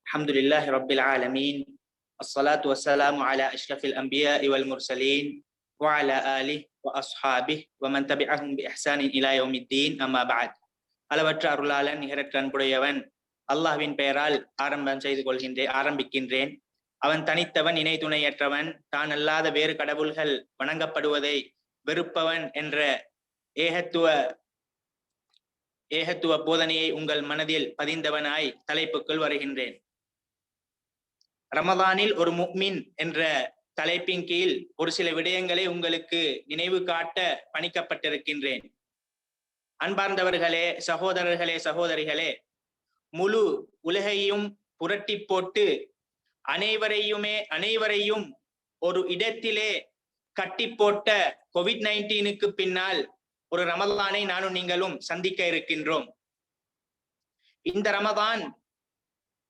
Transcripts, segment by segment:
الحمد لله رب العالمين الصلاة والسلام على أشرف الأنبياء والمرسلين وعلى آله وأصحابه ومن تبعهم بإحسان إلى يوم الدين أما بعد அளவற்ற அருளாளன் நிகரற்ற அன்புடையவன் அல்லாஹ்வின் பெயரால் ஆரம்பிக்கின்றேன். அவன் தனித்தவன், இணை துணையற்றவன், தான் அல்லாத வேறு கடவுள்கள் வணங்கப்படுவதை வெறுப்பவன் என்ற ஏகத்துவ போதனையை உங்கள் மனதில் பதிந்தவனாய் தலைப்புக்குள் வருகின்றேன். ரமதானில் ஒரு முஃமின் என்ற தலைப்பின் கீழ் ஒரு சில விடயங்களை உங்களுக்கு நினைவு காட்ட பணிக்கப்பட்டிருக்கின்றேன். அன்பார்ந்தவர்களே, சகோதரர்களே, சகோதரிகளே, முழு உலகையும் புரட்டி போட்டு அனைவரையும் ஒரு இடத்திலே கட்டி போட்ட COVID-19 பின்னால் ஒரு ரமதானை நானும் நீங்களும் சந்திக்க இருக்கின்றோம். இந்த ரமதான்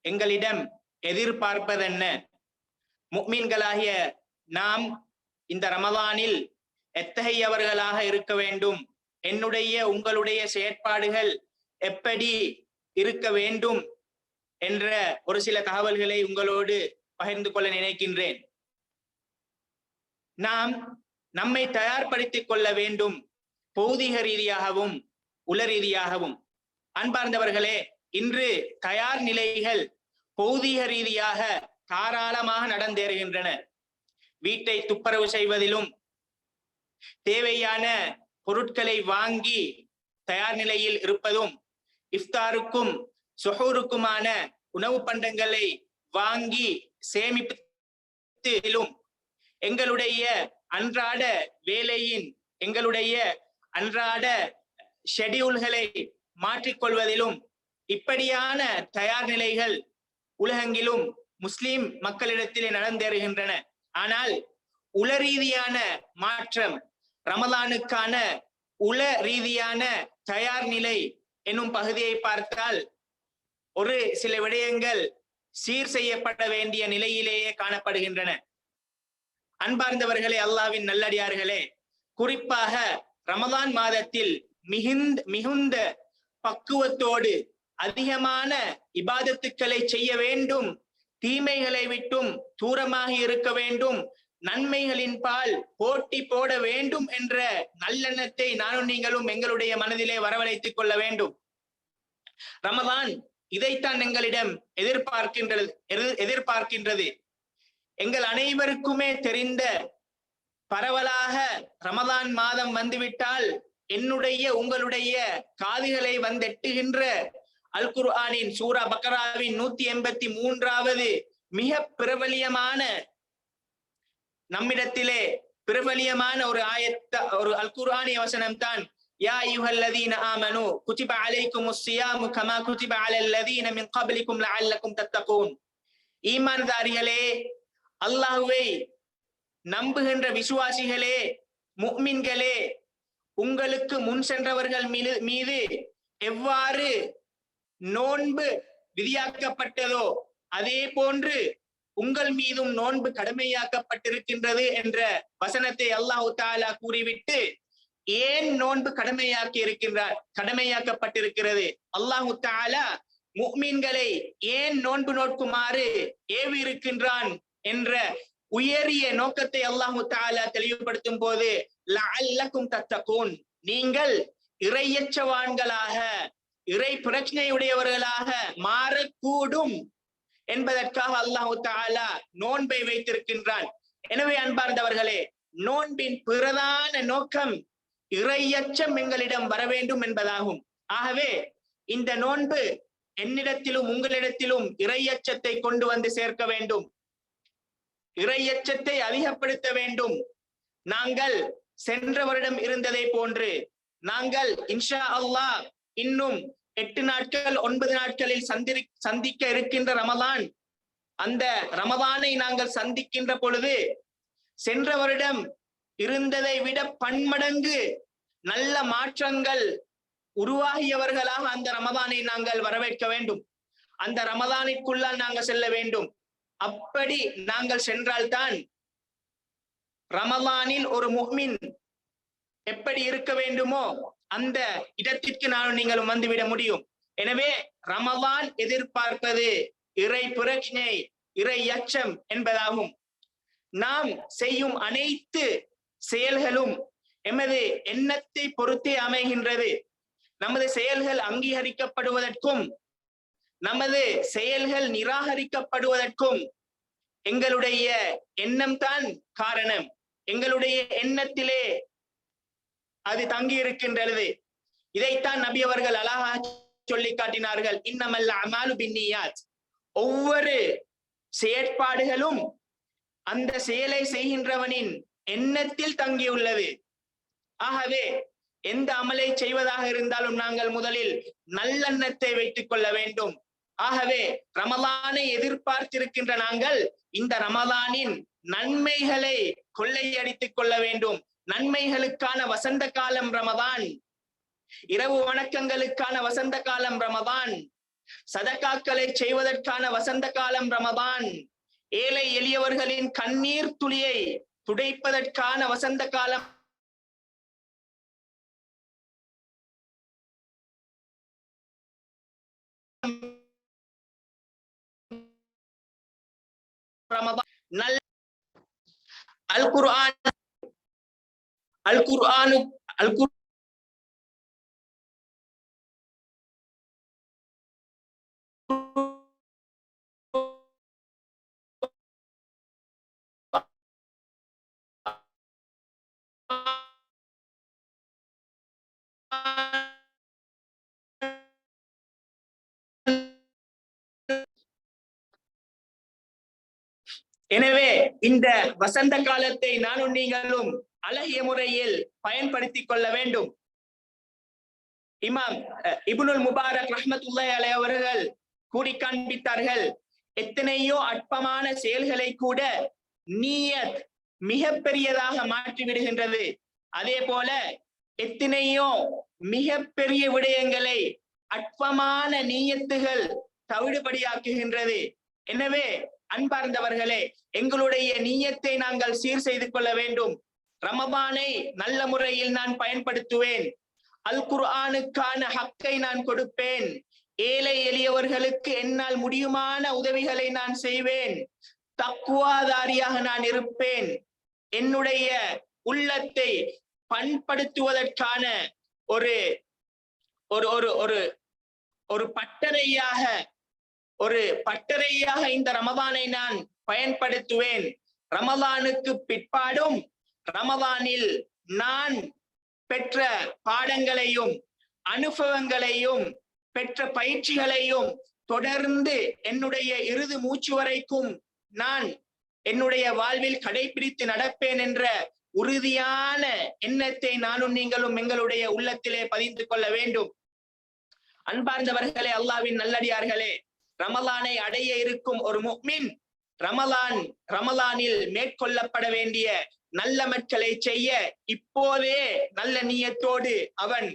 எங்களிடம் எதிர்பார்ப்பதென்ன? முஃமின்களாகிய நாம் இந்த ரமதானில் எத்தகையவர்களாக இருக்க வேண்டும்? என்னுடைய உங்களுடைய செயற்பாடுகள் எப்படி இருக்க வேண்டும் என்ற ஒரு சில தகவல்களை உங்களோடு பகிர்ந்து கொள்ள நினைக்கின்றேன். நாம் நம்மை தயார்படுத்திக் கொள்ள வேண்டும், பௌதிக ரீதியாகவும் உள ரீதியாகவும். அன்பார்ந்தவர்களே, இன்று தயார் நிலைகள் பௌதிக ரீதியாக தாராளமாக நடந்தேறுகின்றன. வீட்டை துப்புரவு செய்வதிலும், தேவையான பொருட்களை வாங்கி தயார் நிலையில் இருப்பதும், இஃப்தாருக்கும் சுஹூருக்குமான உணவு பண்டங்களை வாங்கி சேமிப்பதிலும், எங்களுடைய அன்றாட வேலையின் எங்களுடைய அன்றாட ஷெட்யூல்களை மாற்றிக்கொள்வதிலும் இப்படியான தயார் நிலைகள் உலகெங்கிலும் முஸ்லிம் மக்களிடத்திலே நடந்தேறுகின்றன. ஆனால் உள ரீதியான மாற்றம், ரமலானுக்கான உள ரீதியான தயார் நிலை என்னும் பகுதியை பார்த்தால் ஒரு சில விடயங்கள் சீர் செய்யப்பட வேண்டிய நிலையிலேயே காணப்படுகின்றன. அன்பார்ந்தவர்களே, அல்லாஹ்வின் நல்லடியார்களே, குறிப்பாக ரமலான் மாதத்தில் மிகுந்த பக்குவத்தோடு அதிகமான இபாதத்துக்களை செய்ய வேண்டும், தீமைகளை விட்டும் தூரமாக இருக்க வேண்டும், நன்மைகளின் பால் போட்டி போட வேண்டும் என்ற நல்லெண்ணத்தை நானும் நீங்களும் எங்களுடைய மனதிலே வரவழைத்துக் கொள்ள வேண்டும். ரமலான் இதைத்தான் எங்களிடம் எதிர்பார்க்கின்றது. எங்கள் அனைவருக்குமே தெரிந்த பரவலாக ரமலான் மாதம் வந்துவிட்டால் என்னுடைய உங்களுடைய காதுகளை வந்தெட்டுகின்ற அல் குர்ஆனின் சூரா பக்ராவின் 183வது மிக பிரபலியமான, நம்மிடத்திலே பிரபலியமான ஒரு ஒரு அல் குர்ஆனிய வசனம் தான் யா அய்யுஹல்லதீன ஆமனு குதிப அலைக்குமுஸ் ஸியாமு கமா குதிப அலல்லதீன மின் கப்லிக்கும் லஅல்லக்கும் தத்தகூன். ஈமான்தாரிகளே, அல்லாஹ்வை நம்புகின்ற விசுவாசிகளே, முஃமின்களே, உங்களுக்கு முன் சென்றவர்கள் மீது எவ்வாறு நோன்பு விதியாக்கப்பட்டதோ அதே போன்று உங்கள் மீதும் நோன்பு கடமையாக்கப்பட்டிருக்கின்றது என்ற வசனத்தை அல்லாஹ் தஆலா கூறிவிட்டு, ஏன் நோன்பு கடமையாக்கப்பட்டிருக்கிறது, அல்லாஹ் தஆலா முஃமின்களை ஏன் நோன்பு நோக்குமாறு ஏவி இருக்கின்றான் என்ற உயரிய நோக்கத்தை அல்லாஹ் தஆலா தெளிவுபடுத்தும் போது லஅல்லக்கும் தத்தகூன், நீங்கள் இறையச்சவான்களாக, இறை பிரச்சனையுடையவர்களாக மாறக்கூடும் என்பதற்காக அல்லாஹ் தஆலா நோன்பை வைத்திருக்கின்றான். எனவே அன்பார்ந்தவர்களே, நோன்பின் பிரதான நோக்கம் இறையச்சம் எங்களிடம் வர வேண்டும் என்பதாகும். ஆகவே இந்த நோன்பு என்னிடத்திலும் உங்களிடத்திலும் இறையச்சத்தை கொண்டு வந்து சேர்க்க வேண்டும், இறையச்சத்தை அதிகப்படுத்த வேண்டும். நாங்கள் சென்ற வருடம் இருந்ததை போன்று நாங்கள் இன்ஷா அல்லாஹ் இன்னும் 8 நாட்கள் 9 நாட்களில் சந்திக்க இருக்கின்ற ரமலான், அந்த ரமலானை நாங்கள் சந்திக்கின்ற பொழுது சென்ற வருடம் இருந்ததை விட பன்மடங்கு நல்ல மாற்றங்கள் உருவாகியவர்களாக அந்த ரமலானை நாங்கள் வரவேற்க வேண்டும். அந்த ரமலானிற்குள்ளால் நாங்கள் செல்ல வேண்டும். அப்படி நாங்கள் சென்றால்தான் ரமலானில் ஒரு முஃமின் எப்படி இருக்க வேண்டுமோ அந்த இடத்திற்கு நானும் நீங்களும் வந்துவிட முடியும். எனவே ரமலான் எதிர்பார்ப்பது இறை பிரக்ஞை, இறை அச்சம் என்பதாகும். நாம் செய்யும் அனைத்து செயல்களும் எமது எண்ணத்தை பொறுத்தே அமைகின்றது. நமது செயல்கள் அங்கீகரிக்கப்படுவதற்கும் நமது செயல்கள் நிராகரிக்கப்படுவதற்கும் எங்களுடைய எண்ணம் தான் காரணம். எங்களுடைய எண்ணத்திலே அது தங்கி இருக்கின்றது. இதைத்தான் நபி அவர்கள் அழகாக சொல்லி காட்டினார்கள். இன்னமல் அமாலு பின்னியாத், ஒவ்வொரு செயற்பாடுகளும் அந்த செயலை செய்கின்றவனின் எண்ணத்தில் தங்கியுள்ளது. ஆகவே எந்த அமலை செய்வதாக இருந்தாலும் நாங்கள் முதலில் நல்லெண்ணத்தை வைத்துக் கொள்ள வேண்டும். ஆகவே ரமலானை எதிர்பார்த்திருக்கின்ற நாங்கள் இந்த ரமலானின் நன்மைகளை கொள்ளையடித்துக் கொள்ள வேண்டும். நன்மைகளுக்கான வசந்த காலம் ரமதான், இரவு வணக்கங்களுக்கான வசந்த காலம் ரமதான், சதகாக்களை செய்வதற்கான வசந்த காலம் ரமதான், ஏழை எளியவர்களின் கண்ணீர் துளியை துடைப்பதற்கான வசந்த காலம் ரமதான். அல் குர்ஆன் எனவே இந்த வசந்த காலத்தை நானும் நீங்களும் அழகிய முறையில் பயன்படுத்திக் கொள்ள வேண்டும். இமாம் இப்னுல் முபாரக் ரஹ்மத்துல்லாஹி அலைஹி அவர்கள் கூடி காண்பித்தார்கள், எத்தனையோ அற்பமான செயல்களை கூட நியத் மிக பெரியதாக மாற்றி விடுகின்றது. அதே போல எத்தனையோ மிக பெரிய விடயங்களை அற்பமான நியத்துகள் தவிடுபடியாக்குகின்றது. எனவே அன்பார்ந்தவர்களே, எங்களுடைய நியத்தை நாங்கள் சீர் செய்து கொள்ள வேண்டும். ரமபானை நல்ல முறையில் நான் பயன்படுத்துவேன். அல் குர்ஆனுக்கான ஹக்கை நான் கொடுப்பேன். ஏழை எளியவர்களுக்கு என்னால் முடியுமான உதவிகளை நான் செய்வேன். தக்வாதாரியாக நான் இருப்பேன். என்னுடைய உள்ளத்தை பண்படுத்துவதற்கான ஒரு ஒரு ஒரு ஒரு பட்டறையாக இந்த ரமதானை நான் பயன்படுத்துவேன். ரமதானுக்கு பிற்பாடும் ரமதானில் நான் பெற்ற பாடங்களையும் அனுபவங்களையும் பெற்ற பயிற்சிகளையும் தொடர்ந்து என்னுடைய இறுதி மூச்சு வரைக்கும் நான் என்னுடைய வாழ்வில் கடைபிடித்து நடப்பேன் என்ற உறுதியான எண்ணத்தை நானும் நீங்களும் எங்களுடைய உள்ளத்திலே பதிந்து கொள்ள வேண்டும். அன்பார்ந்தவர்களே, அல்லாஹ்வின் நல்லடியார்களே, ரமலானை அடைய இருக்கும் ஒரு முஃமின் ரமலானில் மேற்கொள்ளப்பட வேண்டிய நல்லமற்களை செய்ய இப்போதே நல்ல நியத்தோடு அவன்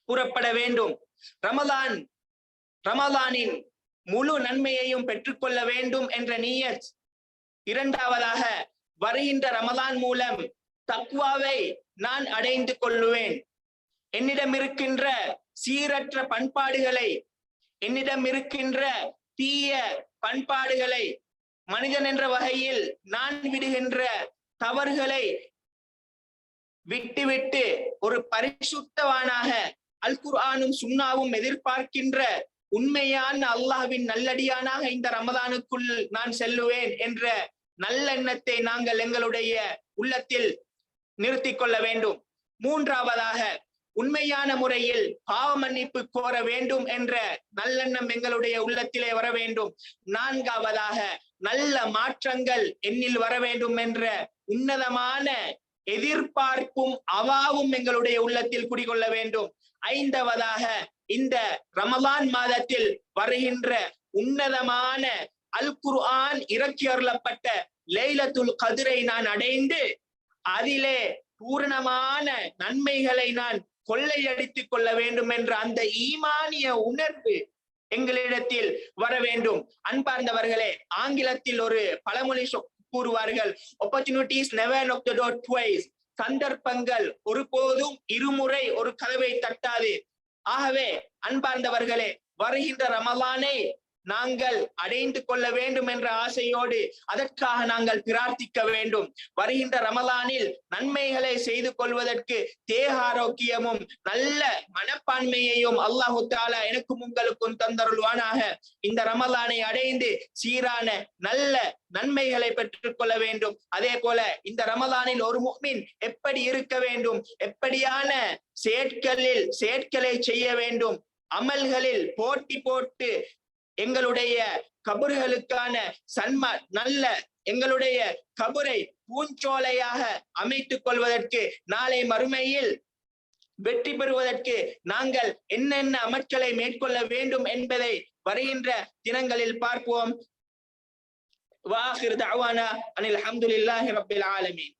புறப்பட வேண்டும். ரமலானின் முழு நன்மையையும் பெற்றுக்கொள்ள வேண்டும் என்ற நியத். இரண்டாவதாக, வருகின்ற ரமலான் மூலம் தக்வாவை நான் அடைந்து கொள்ளுவேன். என்னிடம் இருக்கின்ற சீரற்ற பண்பாடுகளை, என்னிடம் இருக்கின்ற தீய பண்பாடுகளை, மனிதன் என்ற வகையில் நான் விடுகின்ற தவறுகளை விட்டுவிட்டு ஒரு பரிசுத்தவானாக அல் குர்ஆனும் சுன்னாவும் எதிர்பார்க்கின்ற உண்மையான அல்லாஹ்வின் நல்லடியானாக இந்த ரமதானுக்குள் நான் செல்லுவேன் என்ற நல்லெண்ணத்தை நாங்கள் எங்களுடைய உள்ளத்தில் நிறுத்திக் கொள்ள வேண்டும். மூன்றாவதாக, உண்மையான முறையில் பாவ மன்னிப்பு கோர வேண்டும் என்ற நல்லெண்ணம் எங்களுடைய உள்ளத்திலே வர வேண்டும். நான்காவதாக, நல்ல மாற்றங்கள் என்னில் வர வேண்டும் என்ற உன்னதமான எதிர்பார்ப்பும் அவாவும் எங்களுடைய உள்ளத்தில் குடிகொள்ள வேண்டும். ஐந்தாவதாக, இந்த ரமலான் மாதத்தில் வருகின்ற உன்னதமான அல் குர்ஆன் இறக்கி அருளப்பட்ட லைலத்துல் கத்ரை நான் அடைந்து அதிலே பூரணமான நன்மைகளை நான் கொள்ளையடித்துக் கொள்ள வேண்டும் என்ற அந்த ஈமானிய உணர்வு எங்களிடத்தில் வர வேண்டும். அன்பார்ந்தவர்களே, ஆங்கிலத்தில் ஒரு பழமொழி கூறுவார்கள், opportunities never knock the door twice. சந்தர்ப்பங்கள் ஒருபோதும் இருமுறை ஒரு கதவை தட்டாது. ஆகவே அன்பார்ந்தவர்களே, வருகின்ற ரமலானை நாங்கள் அடைந்து கொள்ள வேண்டும் என்ற ஆசையோடு அதற்காக நாங்கள் பிரார்த்திக்க வேண்டும். வருகின்ற ரமலானில் நன்மைகளை செய்து கொள்வதற்கு தேக ஆரோக்கியமும் நல்ல மனப்பான்மையையும் அல்லாஹு தஆலா எனக்கும் உங்களுக்கும் தந்தருள்வானாக. இந்த ரமலானை அடைந்து சீரான நல்ல நன்மைகளை பெற்றுக் கொள்ள வேண்டும். அதே போல இந்த ரமலானில் ஒரு முஃமின் எப்படி இருக்க வேண்டும், எப்படியான செயற்களை செய்ய வேண்டும், அமல்களில் போட்டி போட்டு எங்களுடைய கபர்களுக்கான நல்ல எங்களுடைய கபரை பூஞ்சோலையாக அமைத்துக் கொள்வதற்கு, நாளை மறுமையில் வெற்றி பெறுவதற்கு நாங்கள் என்னென்ன அமல்களை மேற்கொள்ள வேண்டும் என்பதை வருகின்ற தினங்களில் பார்ப்போம். வாஹிர் தஅவானா அனில் ஹம்துலில்லாஹி ரப்பில் ஆலமீன்.